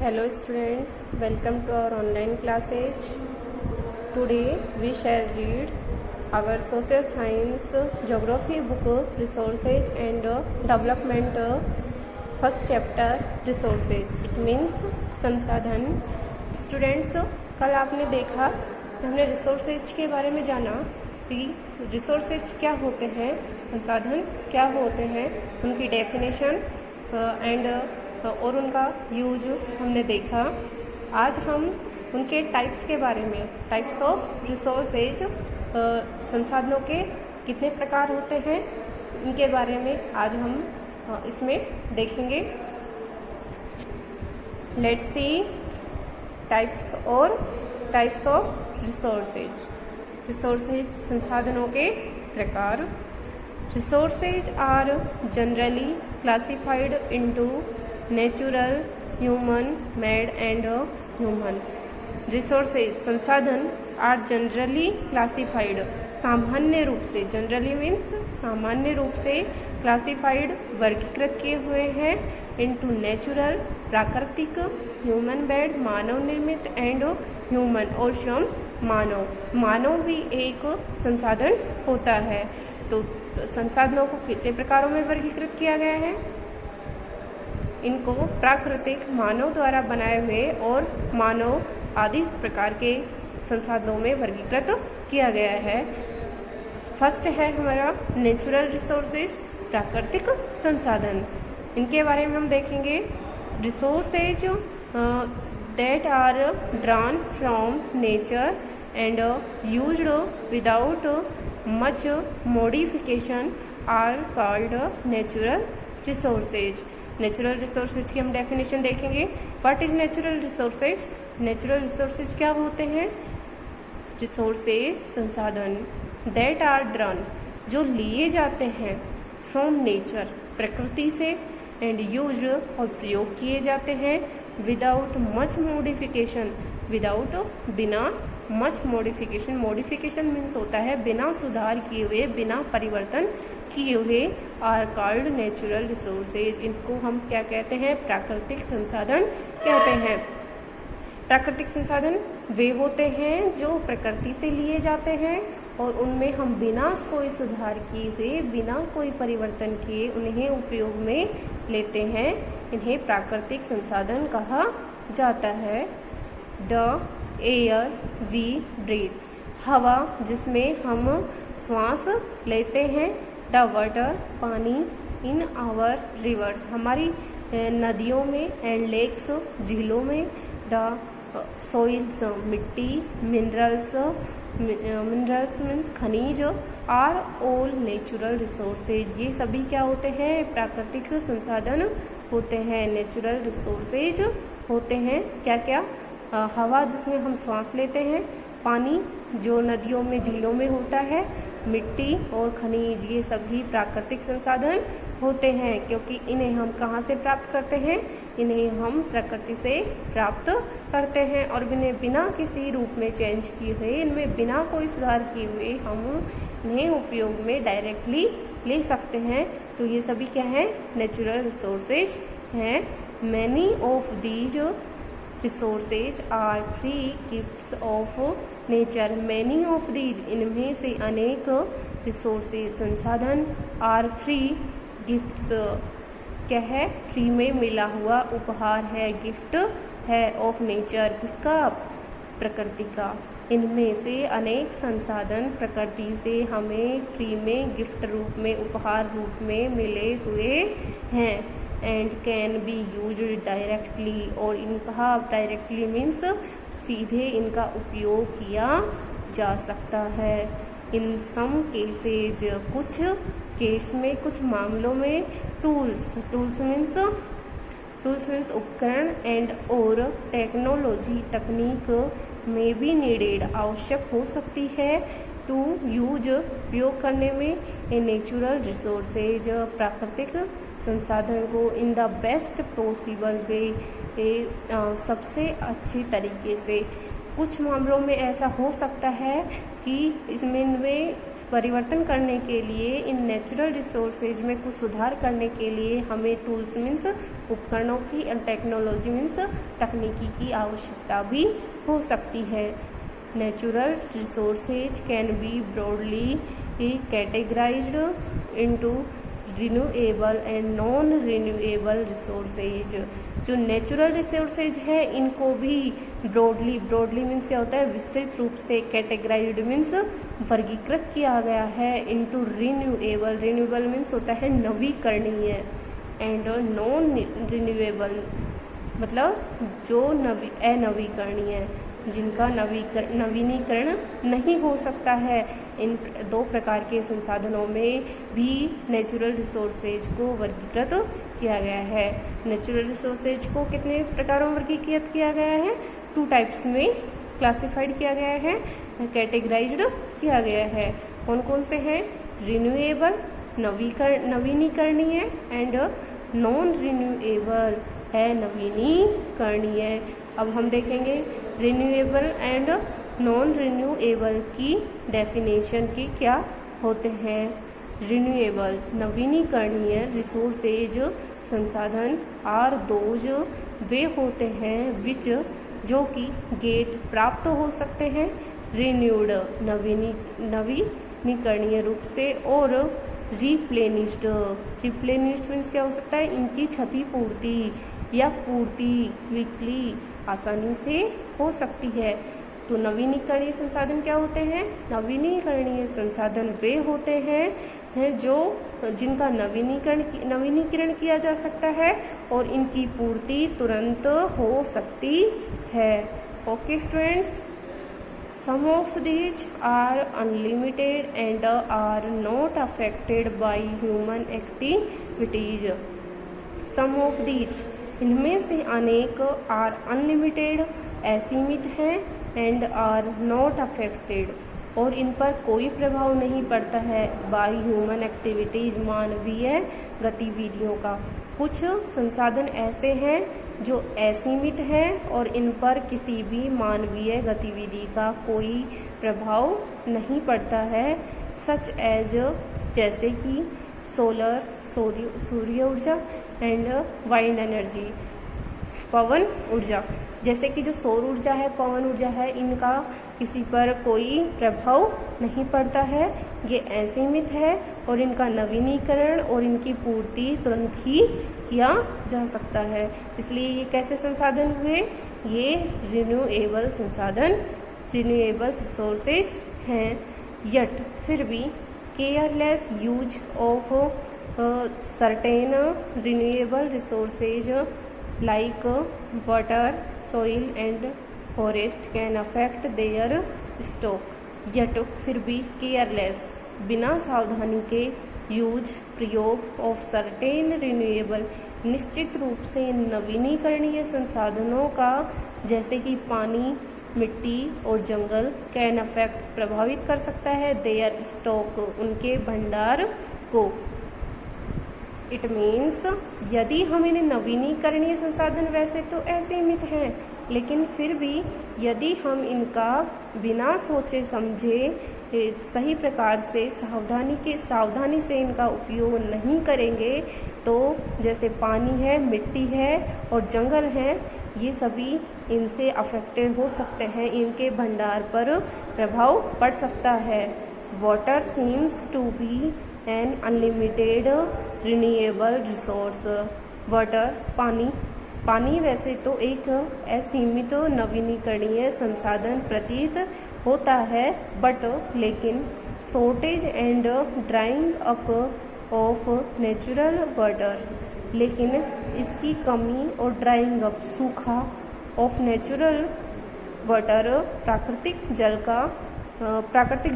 Hello students, welcome to our online classes. Today we shall read our social science geography book resources and development first chapter resources. It means संसाधन. Students, कल आपने देखा कि हमने resources के बारे में जाना कि रिसोर्सेज क्या होते हैं, संसाधन क्या होते हैं, उनकी डेफिनेशन एंड और उनका यूज हमने देखा। आज हम उनके टाइप्स के बारे में, टाइप्स ऑफ रिसोर्सेज, संसाधनों के कितने प्रकार होते हैं, इनके बारे में आज हम इसमें देखेंगे। Let's C types of resources. Resources संसाधनों के प्रकार। Resources are generally classified into natural, human made and human. Resources संसाधन are generally classified सामान्य रूप से, generally means सामान्य रूप से, classified वर्गीकृत किए हुए हैं into natural प्राकृतिक, human made मानव निर्मित and human और स्वयं मानव भी एक संसाधन होता है। तो संसाधनों को कितने प्रकारों में वर्गीकृत किया गया है? इनको प्राकृतिक, मानव द्वारा बनाए हुए और मानव आदि प्रकार के संसाधनों में वर्गीकृत किया गया है। फर्स्ट है हमारा नेचुरल रिसोर्सेज, प्राकृतिक संसाधन। इनके बारे में हम देखेंगे। Resources that are drawn from nature and used without much modification are called natural resources. Natural resources की हम डेफिनेशन देखेंगे। What is natural resources? Natural resources क्या होते हैं? रिसोर्सेज संसाधन दैट आर ड्रॉन जो लिए जाते हैं फ्रॉम नेचर प्रकृति से एंड यूज्ड और प्रयोग किए जाते हैं विदाउट मच मॉडिफिकेशन, विदाउट बिना मच मॉडिफिकेशन। मॉडिफिकेशन मीन्स होता है बिना सुधार किए हुए, बिना परिवर्तन किए हुए, आर कॉल्ड नेचुरल रिसोर्सेज। इनको हम क्या कहते हैं? प्राकृतिक संसाधन कहते हैं। प्राकृतिक संसाधन वे होते हैं जो प्रकृति से लिए जाते हैं और उनमें हम बिना कोई सुधार किए हुए, बिना कोई परिवर्तन किए उन्हें उपयोग में लेते हैं। इन्हें प्राकृतिक संसाधन कहा जाता है। द एयर वी ब्रीथ, हवा जिसमें हम श्वास लेते हैं। द वाटर, पानी। इन आवर रिवर्स, हमारी नदियों में एंड लेक्स, झीलों में। द सोइल्स, मिट्टी। मिनरल्स मीन्स खनिज। आर ऑल नेचुरल रिसोर्सेज, ये सभी क्या होते हैं? प्राकृतिक संसाधन होते हैं, नेचुरल रिसोर्सेज होते हैं। क्या क्या? हवा जिसमें हम सांस लेते हैं, पानी जो नदियों में, झीलों में होता है, मिट्टी और खनिज, ये सभी प्राकृतिक संसाधन होते हैं। क्योंकि इन्हें हम कहाँ से प्राप्त करते हैं? इन्हें हम प्रकृति से प्राप्त करते हैं और इन्हें बिना किसी रूप में चेंज किए हुए, इनमें बिना कोई सुधार किए हुए हम इन्हें उपयोग में डायरेक्टली ले सकते हैं। तो ये सभी क्या है? नेचुरल रिसोर्सेज हैं। Many of these resources are free gifts of nature. Many of these, इनमें से अनेक रिसोर्सेज संसाधन, आर फ्री गिफ्ट्स, क्या है? फ्री में मिला हुआ उपहार है, गिफ्ट है ऑफ नेचर, किसका? प्रकृति का। इनमें से अनेक संसाधन प्रकृति से हमें फ्री में गिफ्ट रूप में, उपहार रूप में मिले हुए हैं। And can be use directly, और इनका डायरेक्टली मीन्स सीधे इनका उपयोग किया जा सकता है। इन सम केसेज, कुछ केस में, कुछ मामलों में। टूल्स मीन्स उपकरण एंड और टेक्नोलॉजी, तकनीक में भी नीडेड, आवश्यक हो सकती है। टू यूज, प्रयोग करने में। ए नेचुरल रिसोर्सेज, प्राकृतिक संसाधन को in the best possible way, सबसे अच्छी तरीके से। कुछ मामलों में ऐसा हो सकता है कि इसमें परिवर्तन करने के लिए, इन नेचुरल रिसोर्सेज में कुछ सुधार करने के लिए हमें टूल्स मीन्स उपकरणों की एंड टेक्नोलॉजी मीन्स तकनीकी की आवश्यकता भी हो सकती है। Natural resources can be broadly categorised into renewable and non renewable resources. जो नेचुरल रिसोर्सेज है इनको भी ब्रॉडली मीन्स क्या होता है, विस्तृत रूप से, कैटेगराइज्ड मीन्स वर्गीकृत किया गया है, इनटू रिन्यूएबल मीन्स होता है नवीकरणीय, एंड नॉन रिन्यूएबल मतलब जो अनवीकरणीय, जिनका नवीनीकरण नहीं हो सकता है। इन दो प्रकार के संसाधनों में भी नेचुरल रिसोर्सेज को वर्गीकृत किया गया है। नेचुरल रिसोर्सेज को कितने प्रकारों में वर्गीकृत किया गया है? 2 टाइप्स में क्लासिफाइड किया गया है, कैटेगराइज्ड किया गया है। कौन कौन से हैं? रिन्यूएबल नवीनीकरणीय एंड नॉन रिन्यूएबल है नवीनीकरणीय। अब हम देखेंगे रिन्यूएबल एंड नॉन रिन्यूएबल की डेफिनेशन की क्या होते हैं। रिन्यूएबल नवीनीकरणीय रिसोर्सेज संसाधन आर दोज वे होते हैं विच जो कि गेट प्राप्त हो सकते हैं रिन्यूड नवीनीकरणीय रूप से, और रिप्लेनिश्ड मीन्स क्या हो सकता है, इनकी क्षतिपूर्ति या पूर्ति क्विकली आसानी से हो सकती है। तो नवीनीकरणीय संसाधन क्या होते हैं? नवीनीकरणीय संसाधन वे होते हैं जो जिनका नवीनीकरण किया जा सकता है और इनकी पूर्ति तुरंत हो सकती है। Okay students, some of these are unlimited and are not affected by human activities. Some of these इनमें से अनेक are unlimited असीमित हैं and are not affected और इन पर कोई प्रभाव नहीं पड़ता है by human activities मानवीय गतिविधियों का। कुछ संसाधन ऐसे हैं जो असीमित है और इन पर किसी भी मानवीय गतिविधि का कोई प्रभाव नहीं पड़ता है, सच एज जैसे कि सूर्य ऊर्जा एंड वाइंड एनर्जी पवन ऊर्जा। जैसे कि जो सौर ऊर्जा है, पवन ऊर्जा है, इनका किसी पर कोई प्रभाव नहीं पड़ता है, ये असीमित है और इनका नवीनीकरण और इनकी पूर्ति तुरंत ही किया जा सकता है। इसलिए ये कैसे संसाधन हुए? ये रिन्यूएबल संसाधन, रिन्यूएबल रिसोर्सेज हैं। यट फिर भी careless use of certain renewable resources like water, soil and forest can affect there stock. Yet फिर भी केयरलेस बिना सावधानी के यूज प्रयोग ऑफ सर्टेन रिन्यूएबल निश्चित रूप से नवीनीकरणीय संसाधनों का, जैसे कि पानी, मिट्टी और जंगल, कैन अफेक्ट प्रभावित कर सकता है देयर स्टॉक उनके भंडार को। इट मीन्स यदि हम इन्हें नवीनीकरणीय संसाधन वैसे तो असीमित हैं, लेकिन फिर भी यदि हम इनका बिना सोचे समझे सही प्रकार से सावधानी से इनका उपयोग नहीं करेंगे तो जैसे पानी है, मिट्टी है और जंगल है, ये सभी इनसे अफेक्टेड हो सकते हैं, इनके भंडार पर प्रभाव पड़ सकता है। Water seems to be an unlimited renewable resource. Water पानी वैसे तो एक असीमित नवीनीकरणीय संसाधन प्रतीत होता है, बट लेकिन shortage and drawing up of natural water, लेकिन इसकी कमी और ड्राइंग अप सूखा ऑफ नेचुरल वाटर प्राकृतिक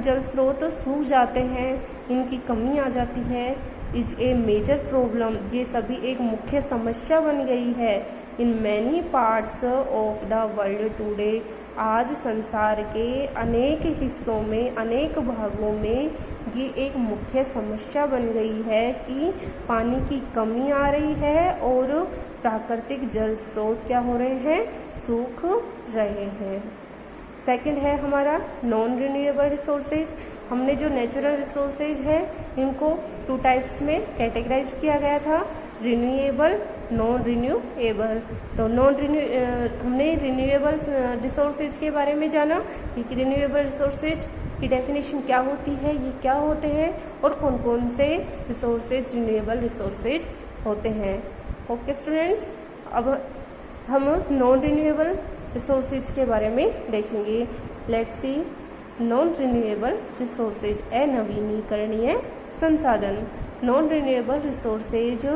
जल स्रोत सूख जाते हैं, इनकी कमी आ जाती है, इज ए मेजर प्रॉब्लम, ये सभी एक मुख्य समस्या बन गई है। In many parts of the world today, आज संसार के अनेक हिस्सों में, अनेक भागों में ये एक मुख्य समस्या बन गई है कि पानी की कमी आ रही है और प्राकृतिक जल स्रोत क्या हो रहे हैं? सूख रहे हैं। सेकंड है हमारा नॉन रिन्यूएबल रिसोर्सेज। हमने जो नेचुरल रिसोर्सेज है इनको 2 टाइप्स में कैटेगराइज किया गया था, रिन्यूएबल, नॉन रिन्यूएबल। तो हमने रिन्यूएबल रिसोर्सेज के बारे में जाना कि रिन्यूएबल रिसोर्सेज की डेफिनेशन क्या होती है, ये क्या होते हैं और कौन कौन से रिसोर्सेज रिन्यूएबल रिसोर्सेज होते हैं। ओके स्टूडेंट्स, अब हम नॉन रिन्यूएबल रिसोर्सेज के बारे में देखेंगे। Let's see non renewable resources, अनवीनीकरणीय संसाधन। Non renewable resources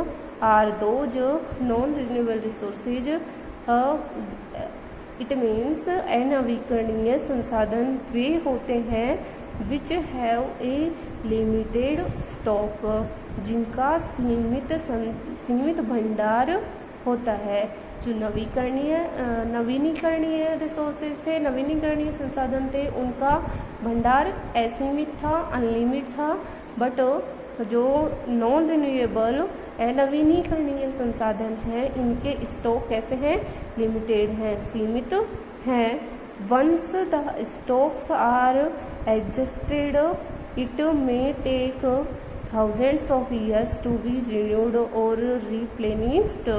are those non renewable resources, it means अनवीकरणीय संसाधन वे होते हैं which have a limited stock, जिनका सीमित भंडार होता है। जो नवीनीकरणीय रिसोर्सेज थे, नवीनीकरणीय संसाधन थे, उनका भंडार असीमित था, अनलिमिटेड था। बट जो नॉन रिन्यूएबल अनवीनीकरणीय संसाधन हैं, इनके स्टॉक कैसे हैं, लिमिटेड हैं, सीमित हैं। Once the stocks are exhausted it may take thousands of years to be renewed or replenished।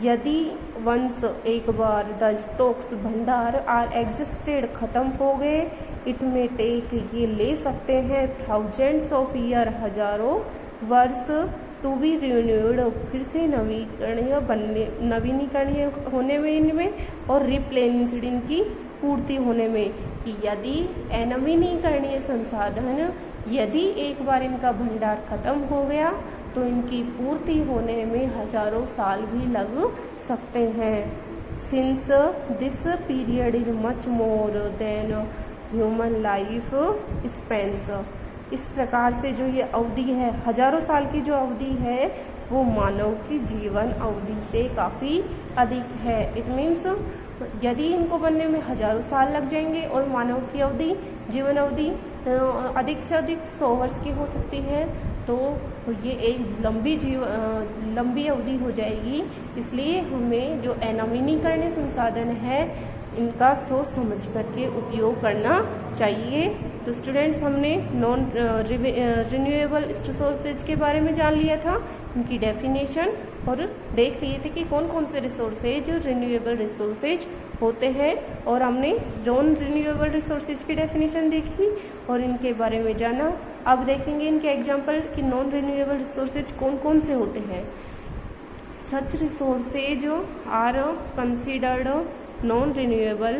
यदि वंस एक बार द स्टॉक्स भंडार आर एग्जस्टेड खत्म हो गए, इट में टेक ये ले सकते हैं थाउजेंड्स ऑफ ईयर हजारों वर्ष टू बी रिन्यूड फिर से नवीनीकरणीय होने में इनमें और रिप्लेनिश्ड इनकी पूर्ति होने में। कि यदि अनवीनीकरणीय संसाधन यदि एक बार इनका भंडार खत्म हो गया तो इनकी पूर्ति होने में हजारों साल भी लग सकते हैं। Since this period is much more than human life Spence, इस प्रकार से जो ये अवधि है, हजारों साल की जो अवधि है, वो मानव की जीवन अवधि से काफ़ी अधिक है। इट मीन्स यदि इनको बनने में हजारों साल लग जाएंगे और मानव की अवधि, जीवन अवधि अधिक से अधिक 100 वर्ष की हो सकती है, तो ये एक लंबी अवधि हो जाएगी। इसलिए हमें जो अनवीनीकरणीय संसाधन है इनका सोच समझ करके उपयोग करना चाहिए। तो स्टूडेंट्स, हमने नॉन रिन्यूएबल रिसोर्सेज के बारे में जान लिया था, इनकी डेफिनेशन, और देख लिए थे कि कौन कौन से रिसोर्सेज रिन्यूएबल रिसोर्सेज होते हैं। और हमने नॉन रिन्यूएबल रिसोर्सेज की डेफिनेशन देखी और इनके बारे में जाना। अब देखेंगे इनके एग्जाम्पल कि नॉन रिन्यूएबल रिसोर्सेज कौन कौन से होते हैं। Such resources are considered non renewable,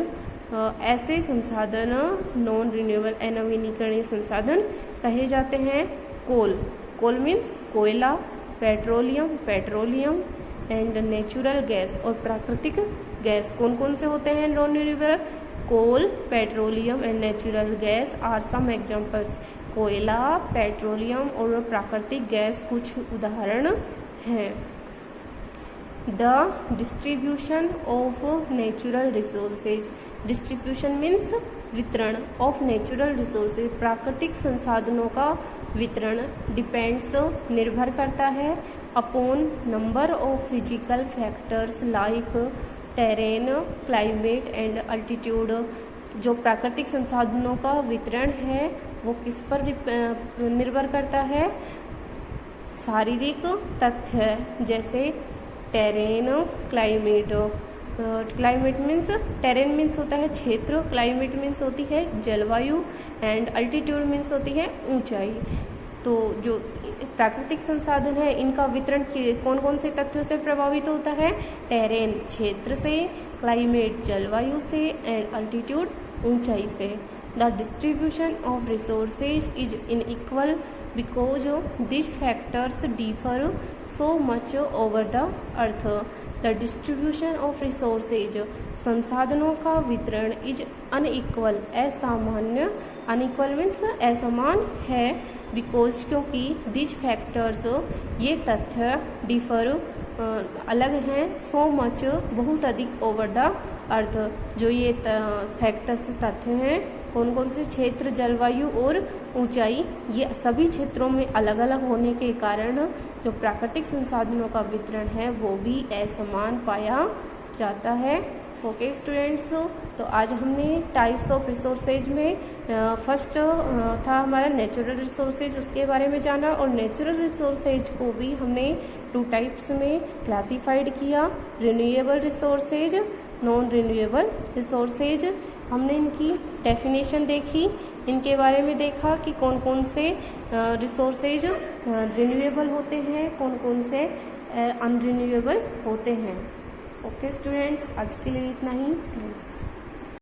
ऐसे संसाधन नॉन रिन्यूएबल अनवीनीकरणीय संसाधन कहे जाते हैं। कोल मीन्स कोयला, पेट्रोलियम एंड नेचुरल गैस और प्राकृतिक गैस। कौन कौन से होते हैं non renewable? Coal, petroleum and natural gas are some examples. कोयला, पेट्रोलियम और प्राकृतिक गैस कुछ उदाहरण हैं। The distribution of natural resources, distribution means वितरण, ऑफ नेचुरल रिसोर्सेज, प्राकृतिक संसाधनों का वितरण, डिपेंड्स निर्भर करता है, upon number of physical factors like terrain, climate and altitude. जो प्राकृतिक संसाधनों का वितरण है वो किस पर निर्भर करता है? शारीरिक तथ्य जैसे terrain, climate. Climate means, terrain means होता है क्षेत्र, क्लाइमेट मीन्स होती है जलवायु एंड अल्टीट्यूड मीन्स होती है ऊंचाई। तो जो प्राकृतिक संसाधन है इनका वितरण कौन कौन से तथ्यों से प्रभावित होता है? टेरेन क्षेत्र से, क्लाइमेट जलवायु से एंड अल्टीट्यूड ऊंचाई से। The distribution of resources is inequal because these factors differ so much over the earth। the distribution of resources, संसाधनों का वितरण इज अनइक्वल, असामान्य, अनइक्वल मीन्स असमान है, बिकॉज क्योंकि दिस फैक्टर्स ये तथ्य डिफर अलग हैं, सो मच बहुत अधिक, ओवर द अर्थ जो ये फैक्टर्स तथ्य हैं कौन कौन से क्षेत्र, जलवायु और ऊंचाई, ये सभी क्षेत्रों में अलग अलग होने के कारण जो प्राकृतिक संसाधनों का वितरण है वो भी असमान पाया जाता है। ओके स्टूडेंट्स, तो आज हमने टाइप्स ऑफ रिसोर्सेज में फर्स्ट था हमारा नेचुरल रिसोर्सेज, उसके बारे में जाना। और नेचुरल रिसोर्सेज को भी हमने 2 टाइप्स में क्लासिफाइड किया, renewable resources, non renewable resources. हमने इनकी डेफिनेशन देखी, इनके बारे में देखा कि कौन कौन से रिसोर्सेज रिन्यूएबल होते हैं, कौन कौन से अनरिन्यूएबल होते हैं। ओके स्टूडेंट्स, आज के लिए इतना ही। थैंक्स।